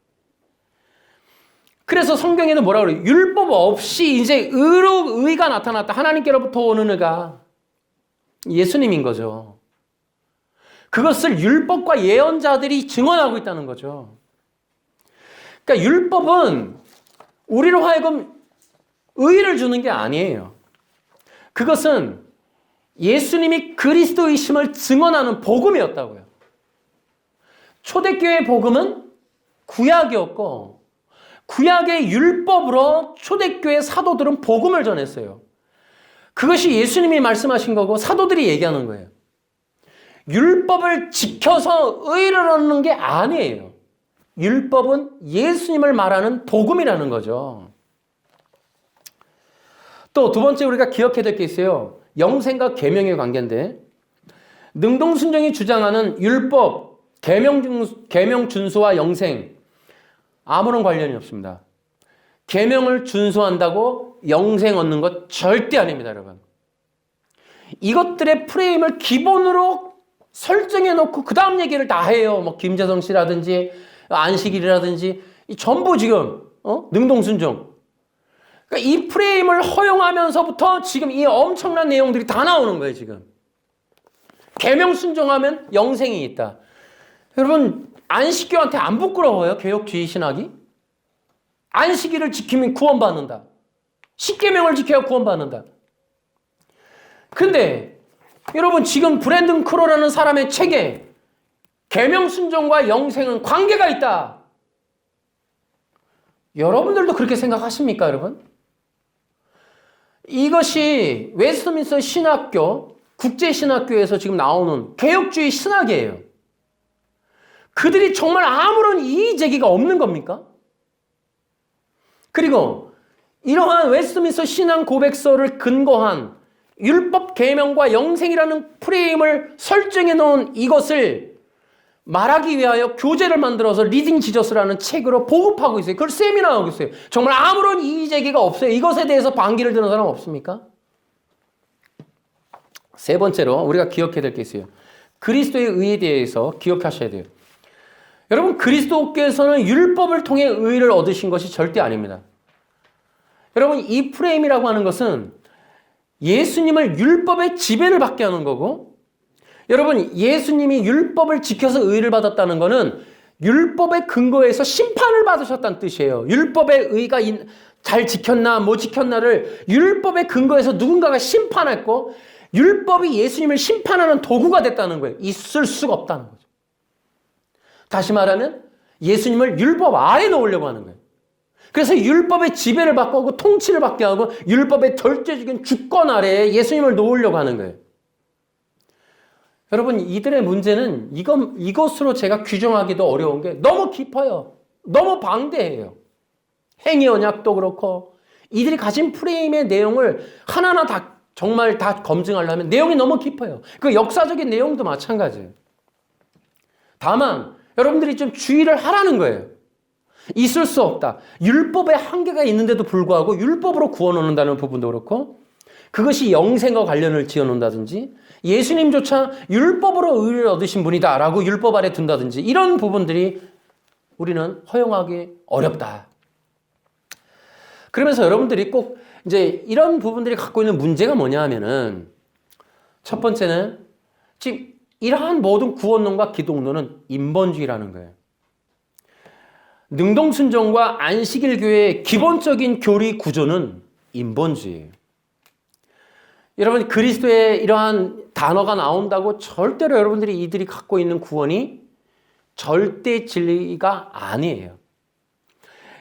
그래서 성경에는 뭐라고 그래요? 율법 없이 이제 의가 나타났다. 하나님께로부터 오는 의가 예수님인 거죠. 그것을 율법과 예언자들이 증언하고 있다는 거죠. 그러니까 율법은 우리로 하여금 의를 주는 게 아니에요. 그것은 예수님이 그리스도이심을 증언하는 복음이었다고요. 초대교회의 복음은 구약이었고 구약의 율법으로 초대교회 사도들은 복음을 전했어요. 그것이 예수님이 말씀하신 거고 사도들이 얘기하는 거예요. 율법을 지켜서 의를 얻는 게 아니에요. 율법은 예수님을 말하는 복음이라는 거죠. 또 두 번째 우리가 기억해야 될 게 있어요. 영생과 계명의 관계인데 능동순종이 주장하는 율법, 계명 준수와 영생 아무런 관련이 없습니다. 계명을 준수한다고 영생 얻는 것 절대 아닙니다, 여러분. 이것들의 프레임을 기본으로 설정해 놓고 그 다음 얘기를 다 해요. 뭐 김재성 씨라든지 안식일이라든지 전부 지금 능동순종. 그러니까 이 프레임을 허용하면서부터 지금 이 엄청난 내용들이 다 나오는 거예요, 지금. 계명 순종하면 영생이 있다. 여러분, 안식교한테 안 부끄러워요, 개혁주의 신학이? 안식일을 지키면 구원받는다. 십계명을 지켜야 구원받는다. 근데 여러분, 지금 브랜든 크로라는 사람의 책에 계명 순종과 영생은 관계가 있다. 여러분들도 그렇게 생각하십니까, 여러분? 이것이 웨스트민스터 신학교, 국제신학교에서 지금 나오는 개혁주의 신학이에요. 그들이 정말 아무런 이의 제기가 없는 겁니까? 그리고 이러한 웨스트민스터 신앙 고백서를 근거한 율법 계명과 영생이라는 프레임을 설정해 놓은 이것을 말하기 위하여 교재를 만들어서 리딩 지저스라는 책으로 보급하고 있어요. 그걸 세미나하고 있어요. 정말 아무런 이의 제기가 없어요. 이것에 대해서 반기를 드는 사람 없습니까? 세 번째로 우리가 기억해야 될 게 있어요. 그리스도의 의에 대해서 기억하셔야 돼요. 여러분, 그리스도께서는 율법을 통해 의를 얻으신 것이 절대 아닙니다. 여러분, 이 프레임이라고 하는 것은 예수님을 율법의 지배를 받게 하는 거고, 여러분, 예수님이 율법을 지켜서 의를 받았다는 것은 율법의 근거에서 심판을 받으셨다는 뜻이에요. 율법의 의가 잘 지켰나 못 지켰나를 율법의 근거에서 누군가가 심판했고, 율법이 예수님을 심판하는 도구가 됐다는 거예요. 있을 수가 없다는 거죠. 다시 말하면 예수님을 율법 아래에 놓으려고 하는 거예요. 그래서 율법의 지배를 받고 하고 통치를 받게 하고 율법의 절대적인 주권 아래에 예수님을 놓으려고 하는 거예요. 여러분, 이들의 문제는 이것으로 제가 규정하기도 어려운 게 너무 깊어요. 너무 방대해요. 행위 언약도 그렇고 이들이 가진 프레임의 내용을 하나하나 다 정말 다 검증하려면 내용이 너무 깊어요. 그 역사적인 내용도 마찬가지예요. 다만 여러분들이 좀 주의를 하라는 거예요. 있을 수 없다. 율법에 한계가 있는데도 불구하고 율법으로 구원받는다는 부분도 그렇고 그것이 영생과 관련을 지어놓는다든지 예수님조차 율법으로 의를 얻으신 분이다라고 율법 아래 둔다든지 이런 부분들이 우리는 허용하기 어렵다. 그러면서 여러분들이 꼭 이제 이런 부분들이 갖고 있는 문제가 뭐냐 하면은 첫 번째는 지금 이러한 모든 구원론과 기독론은 인본주의라는 거예요. 능동순종과 안식일교회의 기본적인 교리 구조는 인본주의예요. 여러분, 그리스도의 이러한 단어가 나온다고 절대로 여러분들이 이들이 갖고 있는 구원이 절대 진리가 아니에요.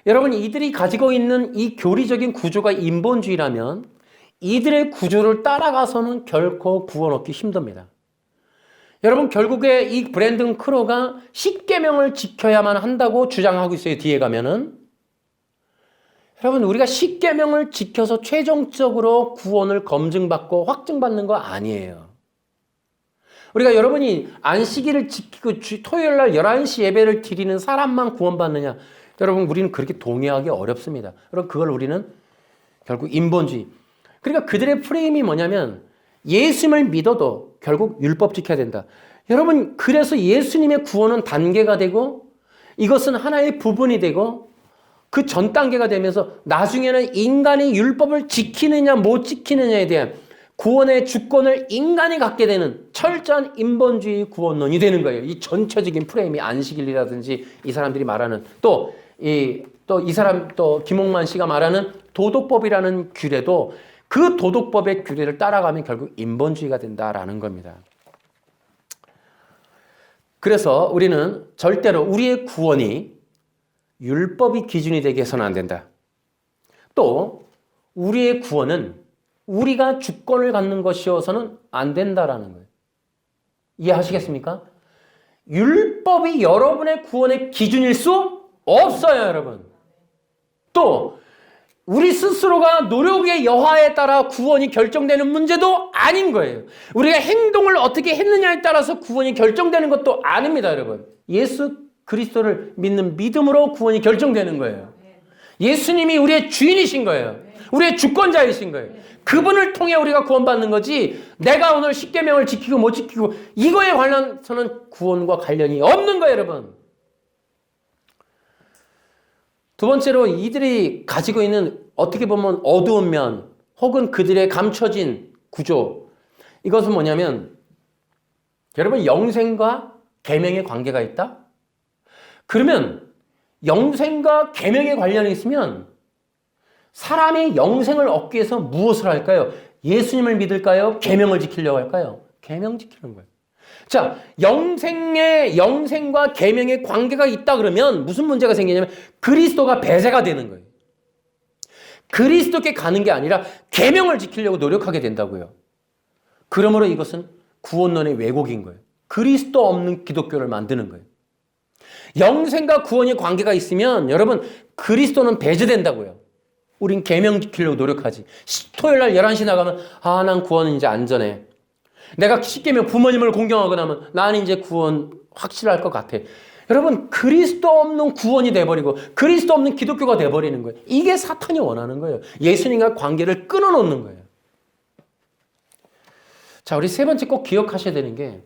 여러분, 이들이 가지고 있는 이 교리적인 구조가 인본주의라면 이들의 구조를 따라가서는 결코 구원 얻기 힘듭니다. 여러분, 결국에 이 브랜든 크로가 십계명을 지켜야만 한다고 주장하고 있어요. 뒤에 가면은. 여러분, 우리가 십계명을 지켜서 최종적으로 구원을 검증받고 확증받는 거 아니에요. 우리가 여러분이 안식일을 지키고 토요일 날 11시 예배를 드리는 사람만 구원받느냐? 여러분, 우리는 그렇게 동의하기 어렵습니다. 여러분, 그걸 우리는 결국 인본주의. 그러니까 그들의 프레임이 뭐냐면 예수님을 믿어도 결국 율법 지켜야 된다. 여러분, 그래서 예수님의 구원은 단계가 되고 이것은 하나의 부분이 되고 그 전 단계가 되면서 나중에는 인간이 율법을 지키느냐 못 지키느냐에 대한 구원의 주권을 인간이 갖게 되는 철저한 인본주의 구원론이 되는 거예요. 이 전체적인 프레임이 안식일이라든지 이 사람들이 말하는 또 이 사람 또 김홍만 씨가 말하는 도덕법이라는 규례도 그 도덕법의 규례를 따라가면 결국 인본주의가 된다라는 겁니다. 그래서 우리는 절대로 우리의 구원이 율법이 기준이 되게 해서는 안 된다. 또 우리의 구원은 우리가 주권을 갖는 것이어서는 안 된다라는 거예요. 이해하시겠습니까? 율법이 여러분의 구원의 기준일 수 없어요, 여러분. 또 우리 스스로가 노력의 여하에 따라 구원이 결정되는 문제도 아닌 거예요. 우리가 행동을 어떻게 했느냐에 따라서 구원이 결정되는 것도 아닙니다, 여러분. 예수 그리스도를 믿는 믿음으로 구원이 결정되는 거예요. 예수님이 우리의 주인이신 거예요. 우리의 주권자이신 거예요. 그분을 통해 우리가 구원받는 거지 내가 오늘 십계명을 지키고 못 지키고 이거에 관련해서는 구원과 관련이 없는 거예요, 여러분. 두 번째로 이들이 가지고 있는 어떻게 보면 어두운 면 혹은 그들의 감춰진 구조, 이것은 뭐냐면 여러분, 영생과 계명의 관계가 있다? 그러면 영생과 계명의 관련이 있으면 사람이 영생을 얻기 위해서 무엇을 할까요? 예수님을 믿을까요? 계명을 지키려고 할까요? 계명 지키는 거예요. 자, 영생과 계명의 관계가 있다 그러면 무슨 문제가 생기냐면 그리스도가 배제가 되는 거예요. 그리스도께 가는 게 아니라 계명을 지키려고 노력하게 된다고요. 그러므로 이것은 구원론의 왜곡인 거예요. 그리스도 없는 기독교를 만드는 거예요. 영생과 구원의 관계가 있으면 여러분 그리스도는 배제된다고요. 우린 계명 지키려고 노력하지. 토요일 날 11시 나가면 난 구원은 이제 안전해. 내가 십계명 부모님을 공경하고 나면 나는 이제 구원 확실할 것 같아. 여러분, 그리스도 없는 구원이 돼버리고 그리스도 없는 기독교가 돼버리는 거예요. 이게 사탄이 원하는 거예요. 예수님과 관계를 끊어놓는 거예요. 자, 우리 세 번째 꼭 기억하셔야 되는 게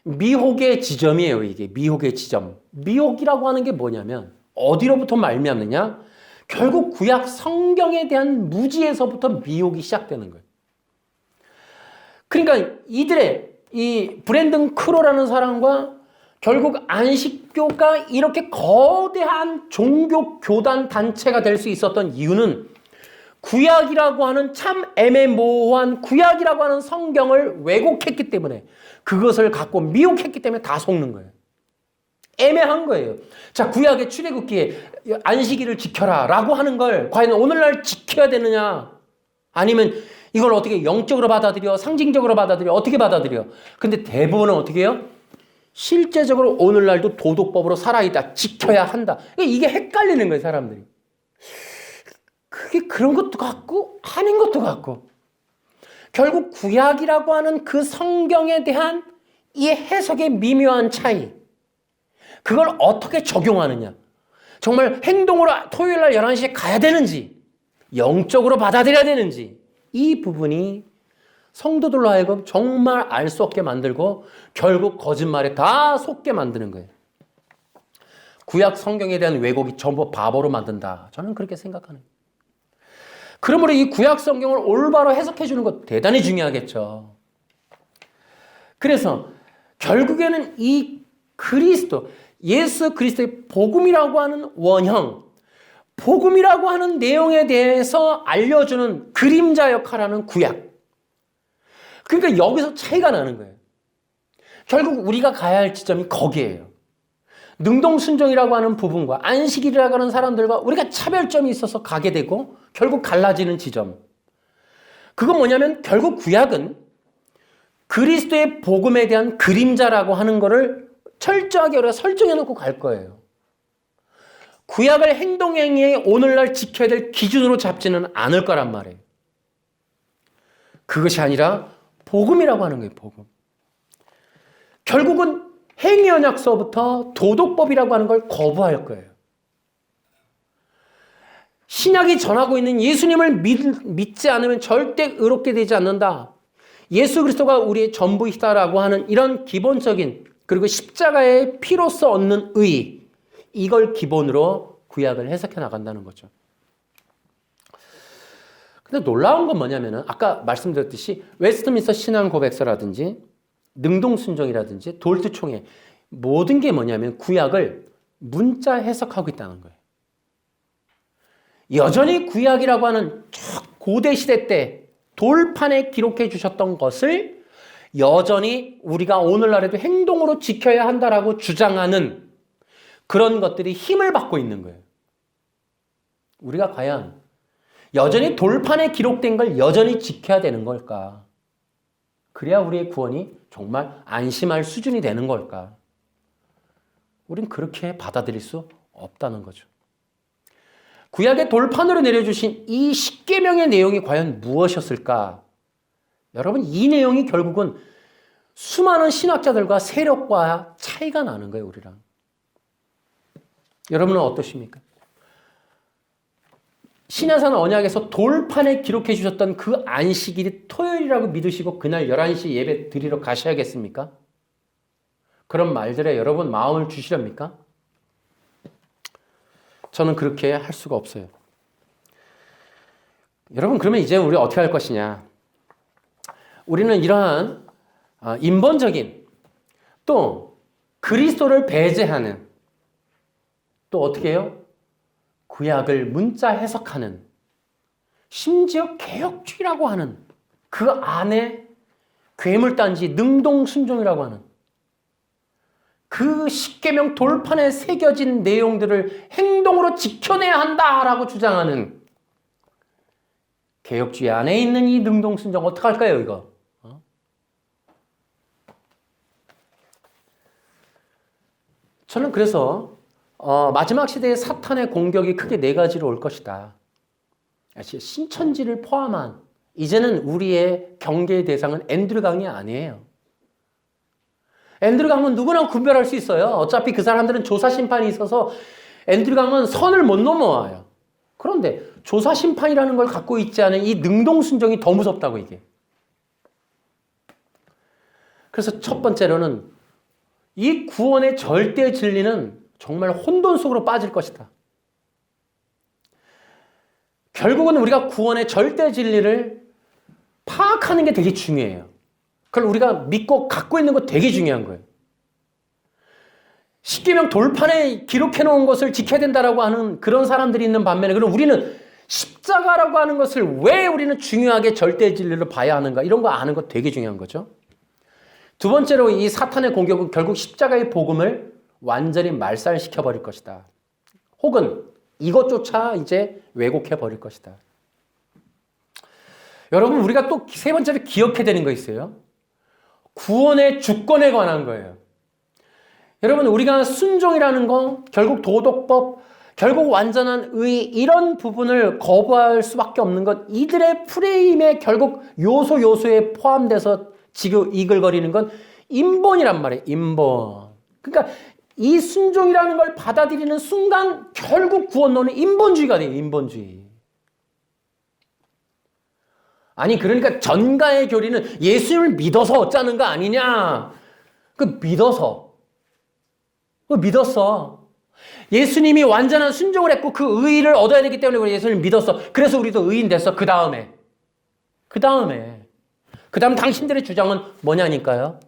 미혹의 지점이에요. 이게 미혹의 지점. 미혹이라고 하는 게 뭐냐면 어디로부터 말미암느냐? 결국 구약 성경에 대한 무지에서부터 미혹이 시작되는 거예요. 그러니까 이들의 이 브랜든 크로라는 사람과 결국 안식교가 이렇게 거대한 종교 교단 단체가 될 수 있었던 이유는 구약이라고 하는 참 애매모호한 구약이라고 하는 성경을 왜곡했기 때문에 그것을 갖고 미혹했기 때문에 다 속는 거예요. 애매한 거예요. 자, 구약의 출애굽기에 안식일을 지켜라 라고 하는 걸 과연 오늘날 지켜야 되느냐? 아니면 이걸 어떻게 영적으로 받아들여? 상징적으로 받아들여? 어떻게 받아들여? 근데 대부분은 어떻게 해요? 실제적으로 오늘날도 도덕법으로 살아있다. 지켜야 한다. 이게 헷갈리는 거예요, 사람들이. 그게 그런 것도 같고 아닌 것도 같고. 결국 구약이라고 하는 그 성경에 대한 이 해석의 미묘한 차이. 그걸 어떻게 적용하느냐. 정말 행동으로 토요일 날 11시에 가야 되는지, 영적으로 받아들여야 되는지, 이 부분이 성도들로 하여금 정말 알 수 없게 만들고 결국 거짓말에 다 속게 만드는 거예요. 구약 성경에 대한 왜곡이 전부 바보로 만든다. 저는 그렇게 생각하는 거예요. 그러므로 이 구약 성경을 올바로 해석해 주는 것 대단히 중요하겠죠. 그래서 결국에는 이 그리스도, 예수 그리스도의 복음이라고 하는 원형, 복음이라고 하는 내용에 대해서 알려주는 그림자 역할하는 구약. 그러니까 여기서 차이가 나는 거예요. 결국 우리가 가야 할 지점이 거기에요. 능동순종이라고 하는 부분과 안식일이라고 하는 사람들과 우리가 차별점이 있어서 가게 되고 결국 갈라지는 지점. 그건 뭐냐면 결국 구약은 그리스도의 복음에 대한 그림자라고 하는 거를 철저하게 우리가 설정해 놓고 갈 거예요. 구약을 행동행위에 오늘날 지켜야 될 기준으로 잡지는 않을 거란 말이에요. 그것이 아니라 복음이라고 하는 거예요. 복음. 결국은 행위언약서부터 도덕법이라고 하는 걸 거부할 거예요. 신약이 전하고 있는 예수님을 믿지 않으면 절대 의롭게 되지 않는다. 예수 그리스도가 우리의 전부이다라고 하는 이런 기본적인 그리고 십자가의 피로써 얻는 의, 이걸 기본으로 구약을 해석해 나간다는 거죠. 근데 놀라운 건 뭐냐면은 아까 말씀드렸듯이 웨스트민스터 신앙 고백서라든지 능동순종이라든지 돌트총회 모든 게 뭐냐면 구약을 문자 해석하고 있다는 거예요. 여전히 구약이라고 하는 고대 시대 때 돌판에 기록해 주셨던 것을 여전히 우리가 오늘날에도 행동으로 지켜야 한다라고 주장하는 그런 것들이 힘을 받고 있는 거예요. 우리가 과연 여전히 돌판에 기록된 걸 여전히 지켜야 되는 걸까? 그래야 우리의 구원이 정말 안심할 수준이 되는 걸까? 우린 그렇게 받아들일 수 없다는 거죠. 구약의 돌판으로 내려주신 이 십계명의 내용이 과연 무엇이었을까? 여러분, 이 내용이 결국은 수많은 신학자들과 세력과 차이가 나는 거예요, 우리랑. 여러분은 어떠십니까? 신야산 언약에서 돌판에 기록해 주셨던 그 안식일이 토요일이라고 믿으시고 그날 11시 예배 드리러 가셔야겠습니까? 그런 말들에 여러분 마음을 주시렵니까? 저는 그렇게 할 수가 없어요. 여러분, 그러면 이제 우리 어떻게 할 것이냐? 우리는 이러한 인본적인 또 그리스도를 배제하는 또 어떻게 해요? 구약을 문자 해석하는 심지어 개혁주의라고 하는 그 안에 괴물단지 능동순종이라고 하는 그 십계명 돌판에 새겨진 내용들을 행동으로 지켜내야 한다라고 주장하는 개혁주의 안에 있는 이 능동순종 어떡할까요, 이거? 저는 그래서 마지막 시대의 사탄의 공격이 크게 네 가지로 올 것이다. 신천지를 포함한 이제는 우리의 경계의 대상은 앤드류 강이 아니에요. 앤드류 강은 누구나 구별할 수 있어요. 어차피 그 사람들은 조사 심판이 있어서 앤드류 강은 선을 못 넘어와요. 그런데 조사 심판이라는 걸 갖고 있지 않은 이 능동순종이 더 무섭다고 이게. 그래서 첫 번째로는 이 구원의 절대 진리는 정말 혼돈 속으로 빠질 것이다. 결국은 우리가 구원의 절대 진리를 파악하는 게 되게 중요해요. 그걸 우리가 믿고 갖고 있는 거 되게 중요한 거예요. 십계명 돌판에 기록해 놓은 것을 지켜야 된다라고 하는 그런 사람들이 있는 반면에, 그럼 우리는 십자가라고 하는 것을 왜 우리는 중요하게 절대 진리로 봐야 하는가, 이런 거 아는 거 되게 중요한 거죠. 두 번째로 이 사탄의 공격은 결국 십자가의 복음을 완전히 말살시켜 버릴 것이다. 혹은 이것조차 이제 왜곡해 버릴 것이다. 여러분, 우리가 또 세 번째로 기억해야 되는 거 있어요. 구원의 주권에 관한 거예요. 여러분, 우리가 순종이라는 거, 결국 도덕법, 결국 완전한 의, 이런 부분을 거부할 수밖에 없는 것, 이들의 프레임에 결국 요소에 포함돼서 지금 이글거리는 건 인본이란 말이에요. 인본. 그러니까 이 순종이라는 걸 받아들이는 순간 결국 구원론은 인본주의가 돼요. 인본주의. 아니, 그러니까 전가의 교리는 예수님을 믿어서 어쩌는 거 아니냐. 믿었어. 예수님이 완전한 순종을 했고 그 의의를 얻어야 되기 때문에 우리 예수님을 믿었어. 그래서 우리도 의인 됐어. 그 다음 당신들의 주장은 뭐냐니까요.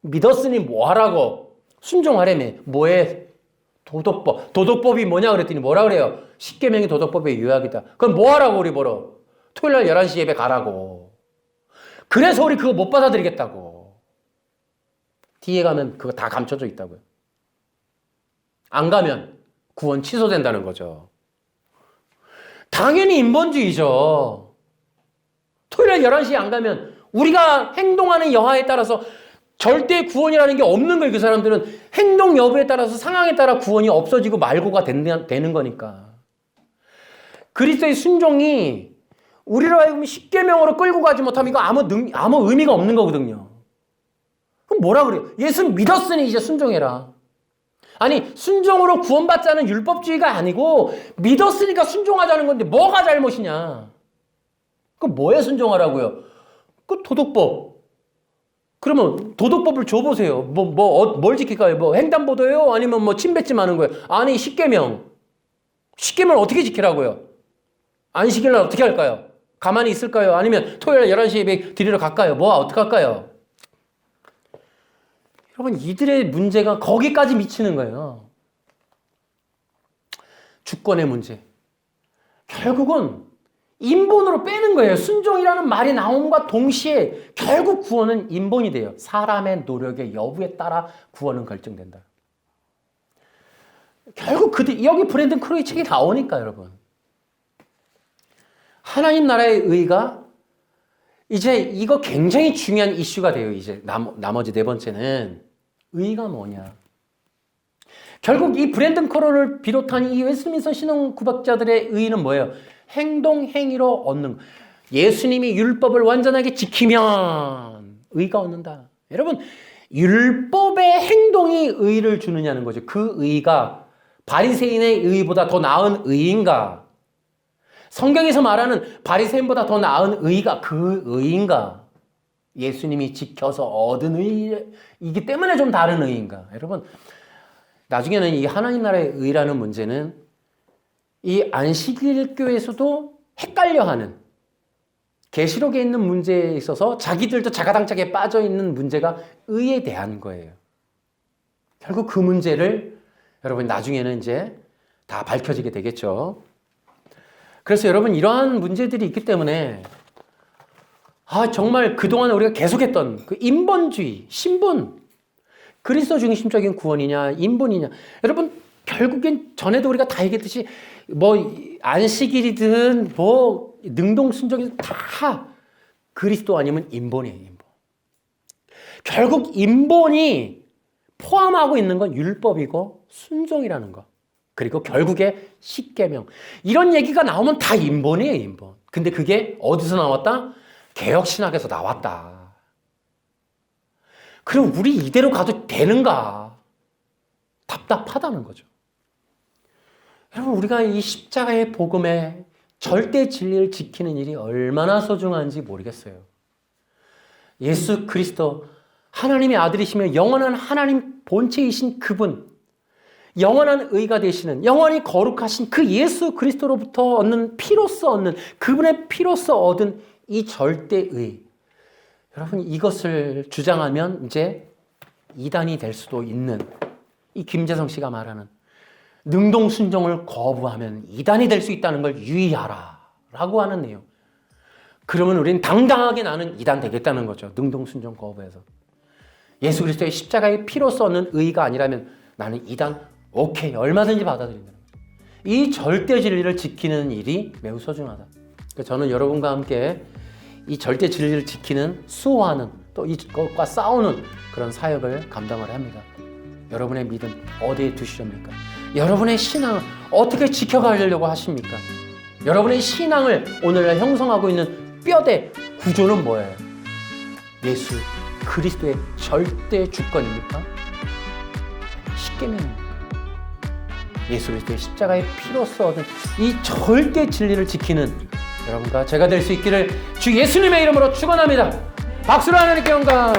믿었으니 뭐하라고. 순종하라며. 뭐해? 도덕법이 뭐냐 그랬더니 뭐라 그래요? 십계명이 도덕법의 요약이다. 그럼 뭐하라고 우리 보러? 토요일날 11시 예배 가라고. 그래서 우리 그거 못 받아들이겠다고. 뒤에 가면 그거 다 감춰져 있다고요. 안 가면 구원 취소된다는 거죠. 당연히 인본주의죠. 토요일 11시에 안 가면 우리가 행동하는 여하에 따라서 절대 구원이라는 게 없는 거예요. 그 사람들은 행동 여부에 따라서 상황에 따라 구원이 없어지고 말고가 되는 거니까. 그리스도의 순종이 우리로 하여금 십계명으로 끌고 가지 못하면 이거 아무 의미가 없는 거거든요. 그럼 뭐라 그래요? 예수는 믿었으니 이제 순종해라. 아니, 순종으로 구원받자는 율법주의가 아니고 믿었으니까 순종하자는 건데 뭐가 잘못이냐? 그 뭐에 순종하라고요? 그 도덕법. 그러면 도덕법을 줘보세요. 뭘 지킬까요? 횡단보도예요? 아니면 침뱉지 마는 거예요? 아니, 십계명. 십계명을 어떻게 지키라고요? 안 지키려면 어떻게 할까요? 가만히 있을까요? 아니면 토요일 11시에 예배 드리러 갈까요? 어떻게 할까요? 여러분, 이들의 문제가 거기까지 미치는 거예요. 주권의 문제. 결국은 인본으로 빼는 거예요. 순종이라는 말이 나옴과 동시에 결국 구원은 인본이 돼요. 사람의 노력의 여부에 따라 구원은 결정된다. 결국 여기 브랜든 크로이 책이 나오니까 여러분. 하나님 나라의 의가 이제 이거 굉장히 중요한 이슈가 돼요. 이제 나머지 네 번째는 의가 뭐냐. 결국 이 브랜든 커러를 비롯한 이 웨스트민스터 신앙 구박자들의 의는 뭐예요? 행위로 얻는 거. 예수님이 율법을 완전하게 지키면 의가 얻는다. 여러분, 율법의 행동이 의를 주느냐는 거죠. 그 의가 바리새인의 의보다 더 나은 의인가? 성경에서 말하는 바리새인보다 더 나은 의가 그 의인가? 예수님이 지켜서 얻은 의이기 때문에 좀 다른 의인가? 여러분, 나중에는 이 하나님 나라의 의라는 문제는 이 안식일교에서도 헷갈려하는 계시록에 있는 문제에 있어서 자기들도 자가당착에 빠져있는 문제가 의에 대한 거예요. 결국 그 문제를 여러분 나중에는 이제 다 밝혀지게 되겠죠. 그래서 여러분, 이러한 문제들이 있기 때문에 정말 그동안 우리가 계속했던 그 인본주의, 신분, 그리스도 중심적인 구원이냐, 인본이냐. 여러분, 결국엔 전에도 우리가 다 얘기했듯이 안식일이든 능동순종이든 다 그리스도 아니면 인본이에요, 인본. 결국 인본이 포함하고 있는 건 율법이고 순종이라는 거. 그리고 결국에 십계명. 이런 얘기가 나오면 다 인본이에요, 인본. 근데 그게 어디서 나왔다? 개혁신학에서 나왔다. 그럼 우리 이대로 가도 되는가? 답답하다는 거죠. 여러분, 우리가 이 십자가의 복음의 절대 진리를 지키는 일이 얼마나 소중한지 모르겠어요. 예수 그리스도 하나님의 아들이시며 영원한 하나님 본체이신 그분, 영원한 의가 되시는, 영원히 거룩하신 그 예수 그리스도로부터 얻는 피로써 얻는, 그분의 피로써 얻은 이 절대의, 여러분 이것을 주장하면 이제 이단이 될 수도 있는, 이 김재성 씨가 말하는 능동순종을 거부하면 이단이 될 수 있다는 걸 유의하라 라고 하는 내용. 그러면 우리는 당당하게 나는 이단 되겠다는 거죠. 능동순종 거부해서. 예수 그리스도의 십자가의 피로써 얻는 의가 아니라면 나는 이단 오케이 얼마든지 받아들인다. 이 절대 진리를 지키는 일이 매우 소중하다. 저는 여러분과 함께 이 절대 진리를 지키는, 수호하는, 또 이것과 싸우는 그런 사역을 감당을 합니다. 여러분의 믿음 어디에 두시렵니까? 여러분의 신앙을 어떻게 지켜가려고 하십니까? 여러분의 신앙을 오늘날 형성하고 있는 뼈대 구조는 뭐예요? 예수 그리스도의 절대 주권입니까? 십계명입니까? 예수 그리스도의 십자가의 피로써 얻은 이 절대 진리를 지키는 여러분과 제가 될 수 있기를 주 예수님의 이름으로 축원합니다. 박수로 하나님께 영광.